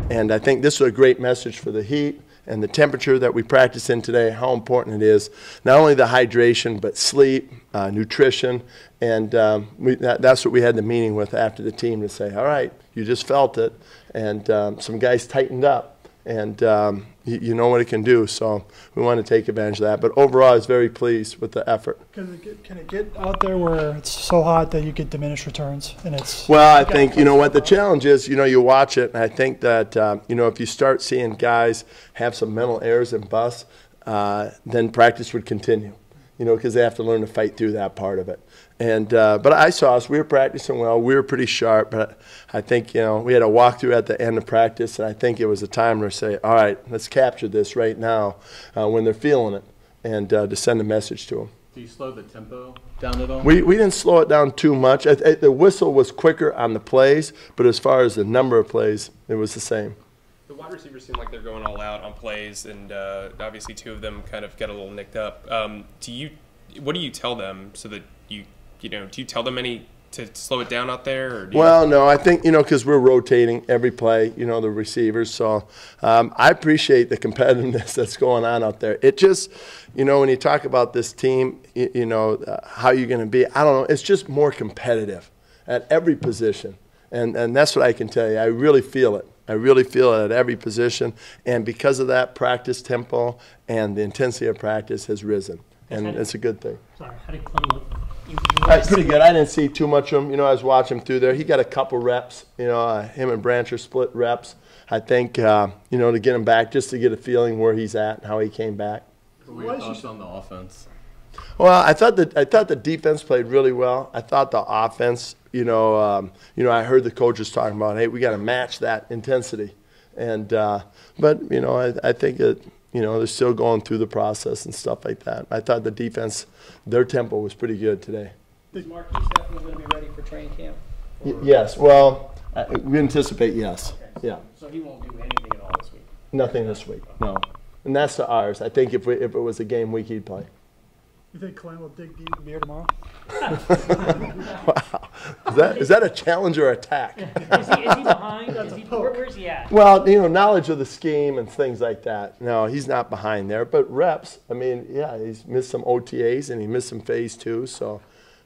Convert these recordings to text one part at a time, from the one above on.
And I think this was a great message for the heat and the temperature that we practice in today, how important it is, not only the hydration, but sleep, nutrition. And that's what we had the meeting with after the team to say, all right, you just felt it. And some guys tightened up. And you know what it can do, so we want to take advantage of that. But overall, I was very pleased with the effort. Can it get out there where it's so hot that you get diminished returns? And it's well, I think, you know what, the challenge is, you watch it, and I think that, if you start seeing guys have some mental errors and busts, then practice would continue, because they have to learn to fight through that part of it. And but I saw us. We were practicing well. We were pretty sharp. But I think, we had a walkthrough at the end of practice, and I think it was a time to say, all right, let's capture this right now when they're feeling it, and to send a message to them. Do you slow the tempo down at all? We didn't slow it down too much. The whistle was quicker on the plays, but as far as the number of plays, it was the same. The wide receivers seem like they're going all out on plays, and obviously two of them kind of get a little nicked up. What do you tell them so that do you tell them to slow it down out there? Or well, no, I think, because we're rotating every play, the receivers. So I appreciate the competitiveness that's going on out there. It just, when you talk about this team, how you're going to be, I don't know, it's just more competitive at every position. And that's what I can tell you. I really feel it. I really feel it at every position. And because of that, practice tempo and the intensity of practice has risen. And it's a good thing. Sorry, how did Clemons look? Pretty good. I didn't see too much of him. I was watching him through there. He got a couple reps. Him and Brancher split reps. I think, to get him back, just to get a feeling where he's at and how he came back. What were your thoughts on the offense? Well, I thought the defense played really well. I thought the offense, I heard the coaches talking about, hey, we got to match that intensity. And but I think it. They're still going through the process and stuff like that. I thought the defense, their tempo was pretty good today. Is Marquise definitely going to be ready for training camp? Yes. Well, we anticipate yes. Okay. Yeah. So he won't do anything at all this week? Nothing this week, no. And that's to ours. I think if it was a game week, he'd play. You think Clem will dig deep in beer tomorrow? Wow. Is that a challenge or attack? Is he behind? Where's he at? Well, knowledge of the scheme and things like that. No, he's not behind there. But reps, he's missed some OTAs and he missed some phase 2. So,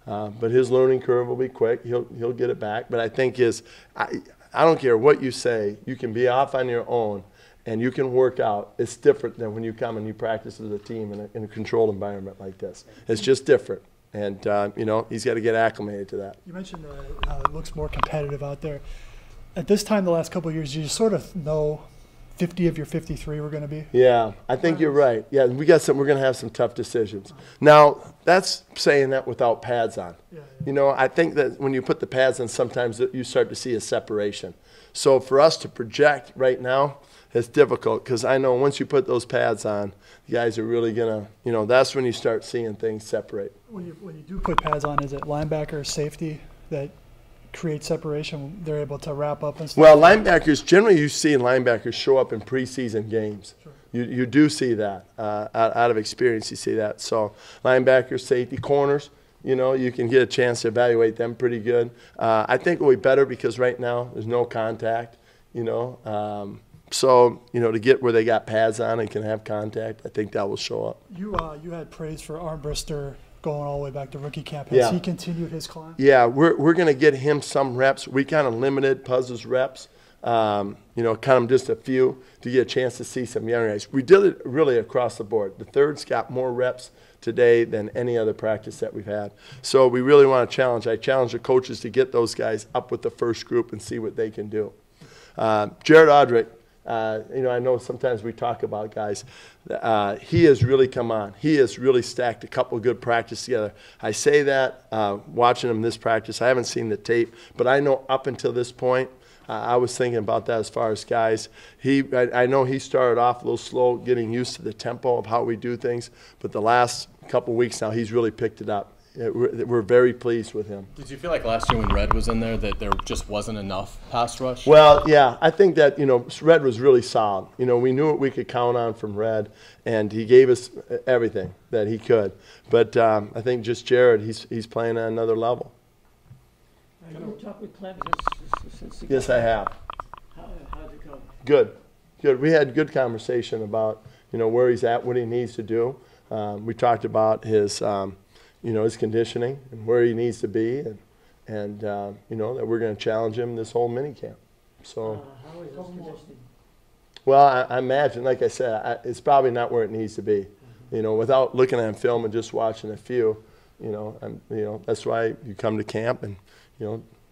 but his learning curve will be quick. He'll get it back. But I think I don't care what you say. You can be off on your own. And you can work out. It's different than when you come and you practice as a team in a controlled environment like this. It's just different. And, he's got to get acclimated to that. You mentioned how it looks more competitive out there. At this time, the last couple of years, you sort of know 50 of your 53 were going to be? Yeah, I think you're right. Yeah, we're going to have some tough decisions. Now, that's saying that without pads on. Yeah. I think that when you put the pads on, sometimes you start to see a separation. So for us to project right now, it's difficult because I know once you put those pads on, the guys are really going to, that's when you start seeing things separate. When you do put pads on, is it linebacker or safety that create separation? They're able to wrap up and stuff? Well, linebackers, generally you see linebackers show up in preseason games. Sure. You do see that. Out of experience, you see that. So linebackers, safety, corners, you can get a chance to evaluate them pretty good. I think it will be better because right now there's no contact, So, to get where they got pads on and can have contact, I think that will show up. You had praise for Armbrister going all the way back to rookie camp. Has he continued his climb? Yeah, we're going to get him some reps. We kind of limited Puzz's reps, kind of just a few to get a chance to see some young guys. We did it really across the board. The thirds got more reps today than any other practice that we've had. So we really want to challenge. I challenge the coaches to get those guys up with the first group and see what they can do. Jared Odrick, I know sometimes we talk about guys. He has really come on. He has really stacked a couple of good practices together. I say that watching him this practice. I haven't seen the tape, but I know up until this point, I was thinking about that as far as guys. I know he started off a little slow, getting used to the tempo of how we do things, but the last couple of weeks now, he's really picked it up. We're very pleased with him. Did you feel like last year when Red was in there that there just wasn't enough pass rush? Well, yeah, I think that, Red was really solid. We knew what we could count on from Red, and he gave us everything that he could. But I think just Jared, he's playing at another level. You talked with Clemons since Yes, I have. How'd it go? Good. We had good conversation about, where he's at, what he needs to do. We talked about his, his conditioning and where he needs to be, and that we're going to challenge him this whole mini camp. So, How is his conditioning? well, I imagine, like I said, it's probably not where it needs to be. Without looking at film and just watching a few, that's why you come to camp, and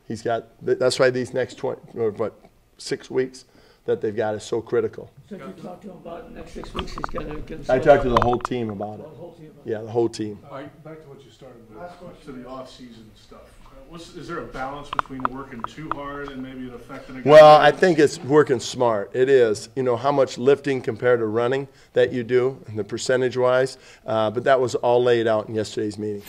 he's got. That's why these next 6 weeks that they've got is so critical. So if you talk to him about the next 6 weeks, he's going to give I himself. talked to the whole team about it. The whole team about Yeah, the whole team. All right, back to what you started with, to the off-season stuff. Is there a balance between working too hard and maybe it affecting a guy? Well, I think it's working smart. It is. How much lifting compared to running that you do, and the percentage-wise. But that was all laid out in yesterday's meeting.